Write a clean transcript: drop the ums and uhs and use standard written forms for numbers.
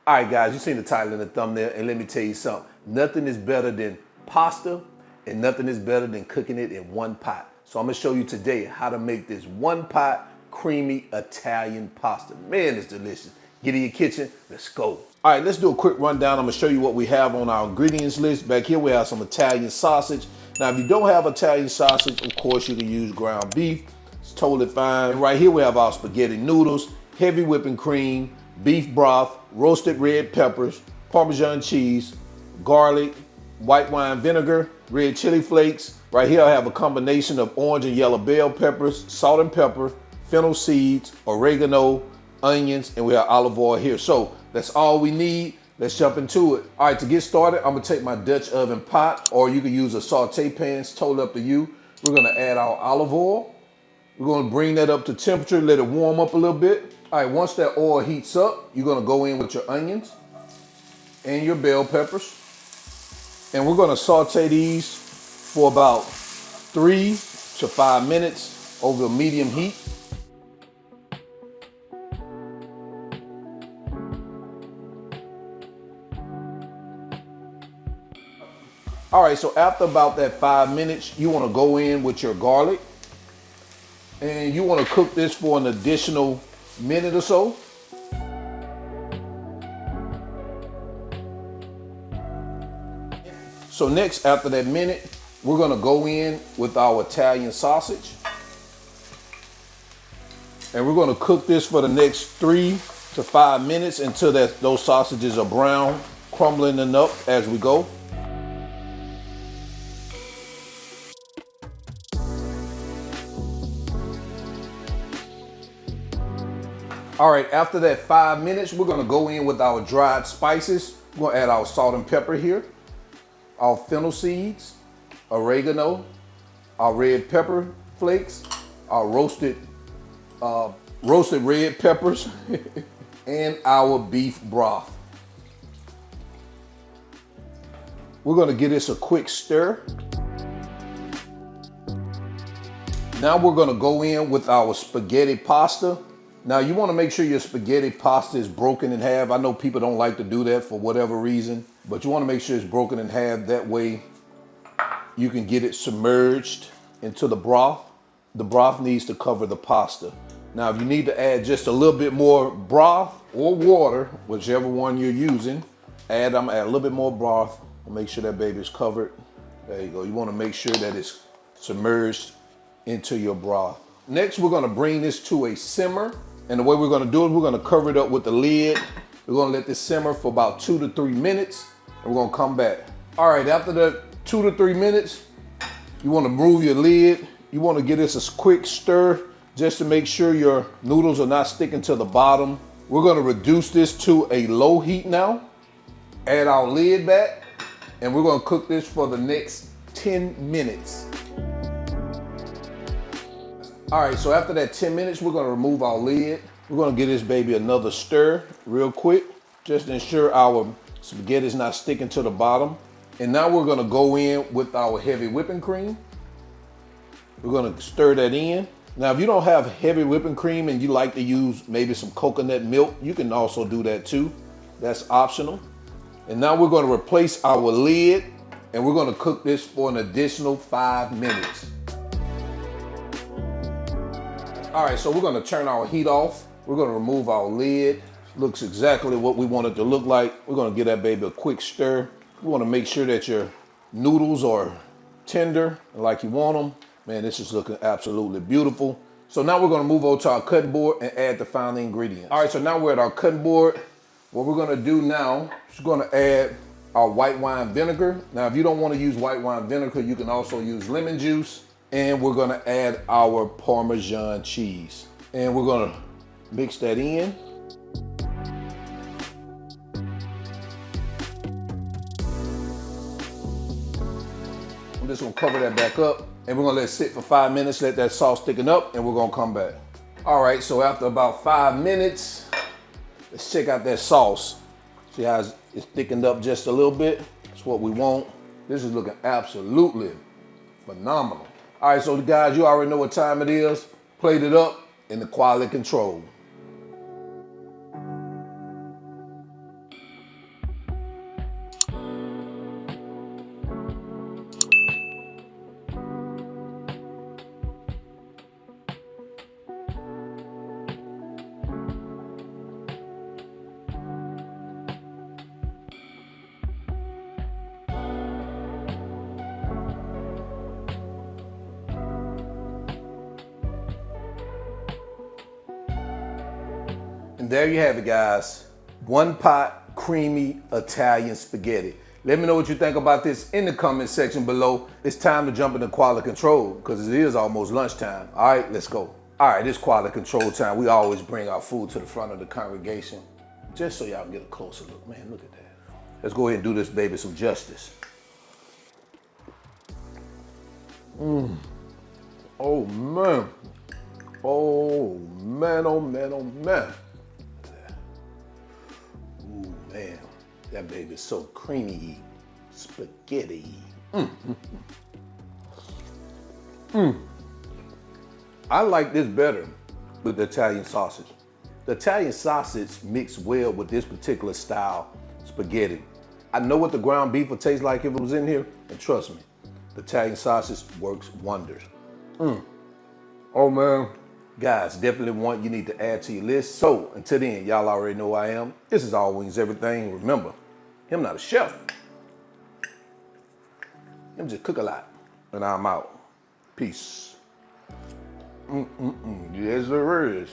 All right, guys, you seen the title and the thumbnail, and let me tell you something. Nothing is better than pasta, and nothing is better than cooking it in one pot. So I'm gonna show you today how to make this one pot creamy Italian pasta. Man, it's delicious. Get in your kitchen, let's go. All right, let's do a quick rundown. I'm gonna show you what we have on our ingredients list. Back here we have some Italian sausage. Now, if you don't have Italian sausage, of course you can use ground beef. It's totally fine. And right here we have our spaghetti noodles, heavy whipping cream, beef broth, roasted red peppers, Parmesan cheese, garlic, white wine vinegar, red chili flakes. Right here I have a combination of orange and yellow bell peppers, salt and pepper, fennel seeds, oregano, onions, and we have olive oil here. So that's all we need. Let's jump into it. All right, to get started, I'm gonna take my Dutch oven pot, or you can use a saute pan. It's totally up to you. We're gonna add our olive oil. We're gonna bring that up to temperature, let it warm up a little bit. All right, once that oil heats up, you're gonna go in with your onions and your bell peppers. And we're gonna saute these for about 3 to 5 minutes over a medium heat. All right, so after about that 5 minutes, you wanna go in with your garlic, and you wanna cook this for an additional minute or so. So next, after that minute, we're gonna go in with our Italian sausage. And we're gonna cook this for the next 3 to 5 minutes until those sausages are brown, crumbling enough as we go. All right, after that 5 minutes, we're gonna go in with our dried spices. We're gonna add our salt and pepper here, our fennel seeds, oregano, our red pepper flakes, our roasted red peppers, and our beef broth. We're gonna give this a quick stir. Now we're gonna go in with our spaghetti pasta. Now you wanna make sure your spaghetti pasta is broken in half. I know people don't like to do that for whatever reason, but you wanna make sure it's broken in half. That way you can get it submerged into the broth. The broth needs to cover the pasta. Now, if you need to add just a little bit more broth or water, whichever one you're using, I'm gonna add a little bit more broth and make sure that baby is covered. There you go. You wanna make sure that it's submerged into your broth. Next, we're gonna bring this to a simmer. And the way we're gonna do it, we're gonna cover it up with the lid. We're gonna let this simmer for about 2 to 3 minutes, and we're gonna come back. All right, after the 2 to 3 minutes, you wanna move your lid. You wanna give this a quick stir just to make sure your noodles are not sticking to the bottom. We're gonna reduce this to a low heat now. Add our lid back, and we're gonna cook this for the next 10 minutes. All right, so after that 10 minutes, we're gonna remove our lid. We're gonna give this baby another stir real quick, just to ensure our spaghetti is not sticking to the bottom. And now we're gonna go in with our heavy whipping cream. We're gonna stir that in. Now, if you don't have heavy whipping cream and you like to use maybe some coconut milk, you can also do that too. That's optional. And now we're gonna replace our lid, and we're gonna cook this for an additional 5 minutes. All right, so we're gonna turn our heat off. We're gonna remove our lid. Looks exactly what we want it to look like. We're gonna give that baby a quick stir. You wanna make sure that your noodles are tender like you want them. Man, this is looking absolutely beautiful. So now we're gonna move over to our cutting board and add the final ingredients. All right, so now we're at our cutting board. What we're gonna do now is gonna add our white wine vinegar. Now, if you don't wanna use white wine vinegar, you can also use lemon juice. And we're gonna add our Parmesan cheese. And we're gonna mix that in. I'm just gonna cover that back up, and we're gonna let it sit for 5 minutes, let that sauce thicken up, and we're gonna come back. All right, so after about 5 minutes, let's check out that sauce. See how it's thickened up just a little bit? That's what we want. This is looking absolutely phenomenal. All right, so guys, you already know what time it is. Plate it up in the quality control. And there you have it, guys. One pot creamy Italian spaghetti. Let me know what you think about this in the comment section below. It's time to jump into quality control because it is almost lunchtime. All right, let's go. All right, it's quality control time. We always bring our food to the front of the congregation just so y'all can get a closer look. Man, look at that. Let's go ahead and do this baby some justice. Oh man. Oh man, oh man, oh man. Ooh man, that baby is so creamy. Spaghetti. I like this better with the Italian sausage. The Italian sausage mixed well with this particular style spaghetti. I know what the ground beef would taste like if it was in here, and trust me, the Italian sausage works wonders. Oh man. Guys, definitely one you need to add to your list. So until then, y'all already know who I am. This is All Wings Everything. Remember, him not a chef. Him just cook a lot. And I'm out. Peace. Yes, there is.